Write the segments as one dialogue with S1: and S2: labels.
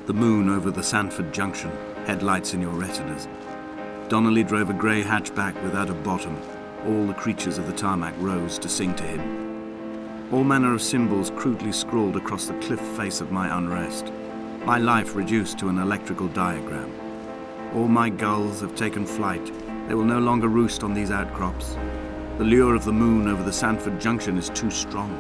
S1: The moon over the Sanford Junction, headlights in your retinas. Donnelly drove a grey hatchback without a bottom. All the creatures of the tarmac rose to sing to him. All manner of symbols crudely scrawled across the cliff face of my unrest. My life reduced to an electrical diagram. All my gulls have taken flight. They will no longer roost on these outcrops. The lure of the moon over the Sanford Junction is too strong.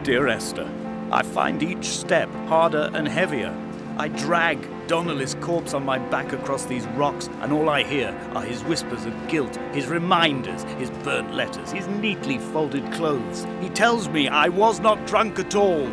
S2: Dear Esther, I find each step harder and heavier. I drag Donnelly's corpse on my back across these rocks, and all I hear are his whispers of guilt, his reminders, his burnt letters, his neatly folded clothes. He tells me I was not drunk at all.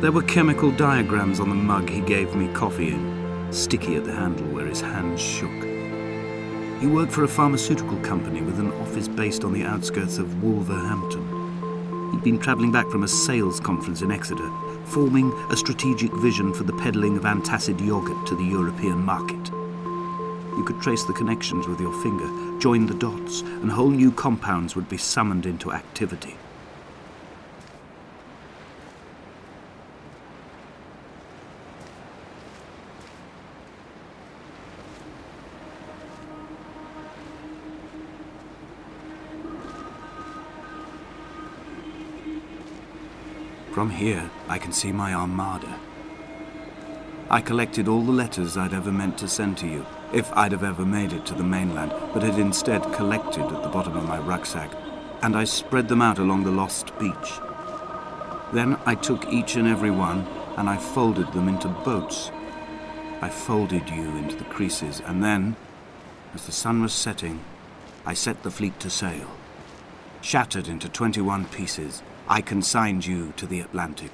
S1: There were chemical diagrams on the mug he gave me coffee in, sticky at the handle where his hands shook. He worked for a pharmaceutical company with an office based on the outskirts of Wolverhampton. He'd been travelling back from a sales conference in Exeter, forming a strategic vision for the peddling of antacid yogurt to the European market. You could trace the connections with your finger, join the dots, and whole new compounds would be summoned into activity. From here, I can see my armada. I collected all the letters I'd ever meant to send to you, if I'd have ever made it to the mainland, but had instead collected at the bottom of my rucksack, and I spread them out along the lost beach. Then I took each and every one, and I folded them into boats. I folded you into the creases, and then, as the sun was setting, I set the fleet to sail. Shattered into 21 pieces, I consigned you to the Atlantic,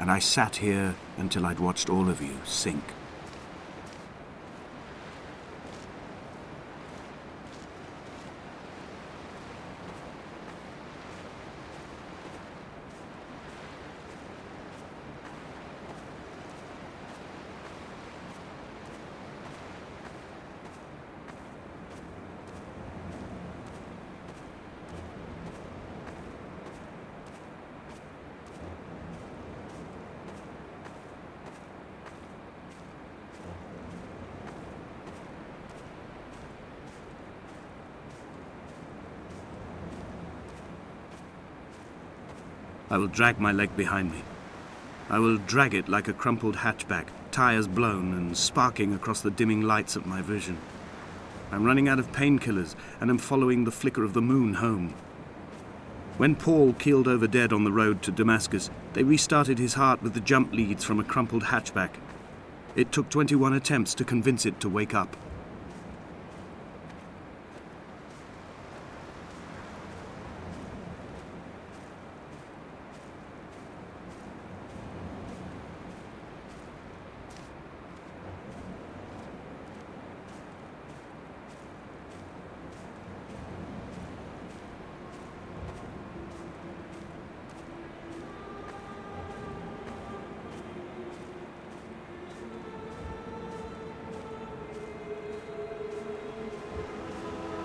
S1: and I sat here until I'd watched all of you sink. I will drag my leg behind me. I will drag it like a crumpled hatchback, tires blown and sparking across the dimming lights of my vision. I'm running out of painkillers and am following the flicker of the moon home. When Paul keeled over dead on the road to Damascus, they restarted his heart with the jump leads from a crumpled hatchback. It took 21 attempts to convince it to wake up.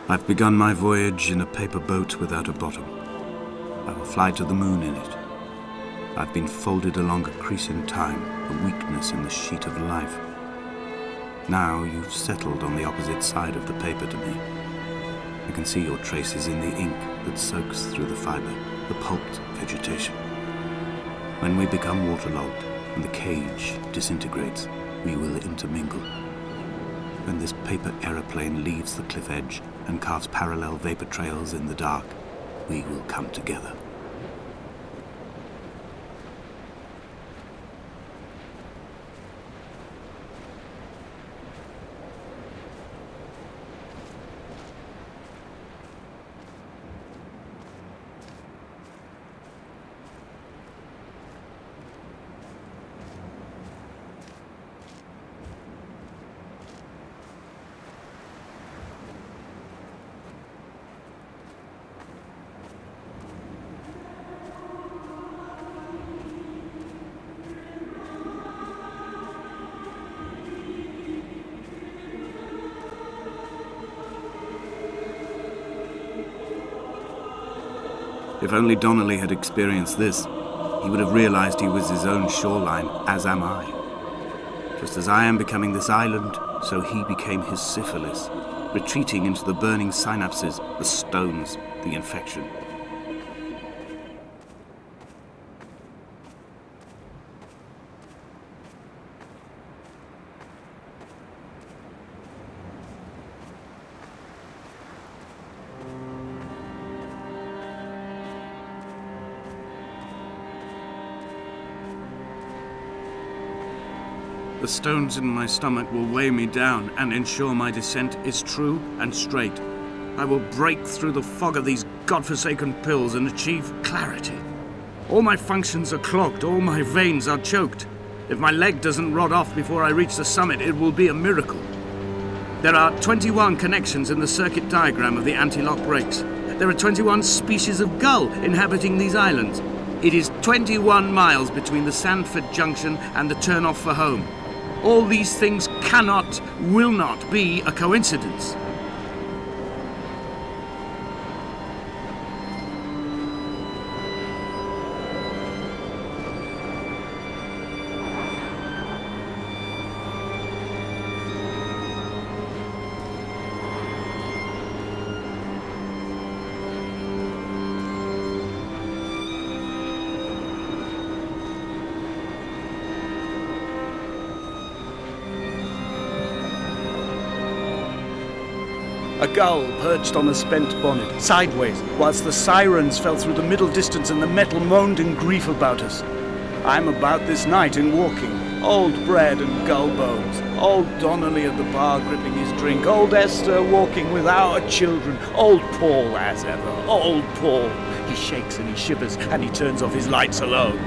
S1: I've begun my voyage in a paper boat without a bottom. I will fly to the moon in it. I've been folded along a crease in time, a weakness in the sheet of life. Now you've settled on the opposite side of the paper to me. I can see your traces in the ink that soaks through the fiber, the pulped vegetation. When we become waterlogged and the cage disintegrates, we will intermingle. When this paper aeroplane leaves the cliff edge and carves parallel vapor trails in the dark, we will come together. If only Donnelly had experienced this, he would have realized he was his own shoreline, as am I. Just as I am becoming this island, so he became his syphilis, retreating into the burning synapses, the stones, the infection. The stones in my stomach will weigh me down and ensure my descent is true and straight. I will break through the fog of these godforsaken pills and achieve clarity. All my functions are clogged, all my veins are choked. If my leg doesn't rot off before I reach the summit, it will be a miracle. There are 21 connections in the circuit diagram of the anti-lock brakes. There are 21 species of gull inhabiting these islands. It is 21 miles between the Sandford Junction and the turn-off for home. All these things cannot, will not be a coincidence.
S2: A gull perched on a spent bonnet, sideways, whilst the sirens fell through the middle distance and the metal moaned in grief about us. I'm about this night in walking, old bread and gull bones, old Donnelly at the bar gripping his drink, old Esther walking with our children, old Paul as ever, old Paul. He shakes and he shivers and he turns off his lights alone.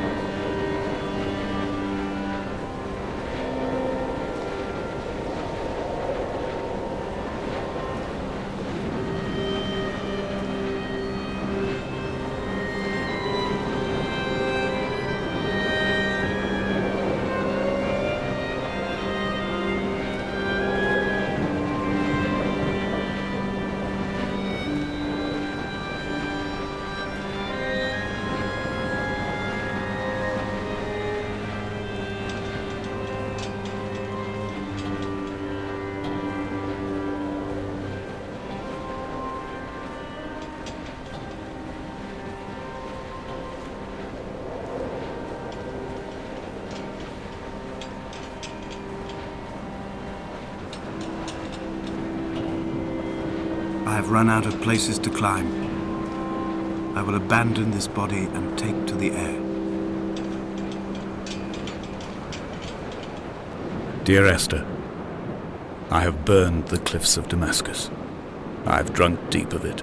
S1: I have run out of places to climb. I will abandon this body and take to the air.
S2: Dear Esther, I have burned the cliffs of Damascus. I have drunk deep of it.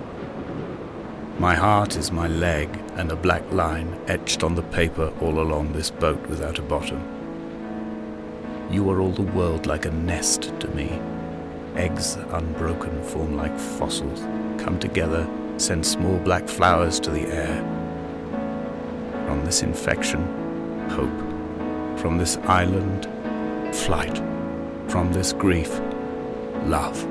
S2: My heart is my leg, and a black line etched on the paper all along this boat without a bottom. You are all the world like a nest to me. Eggs unbroken form like fossils, come together, send small black flowers to the air. From this infection, hope. From this island, flight. From this grief, love.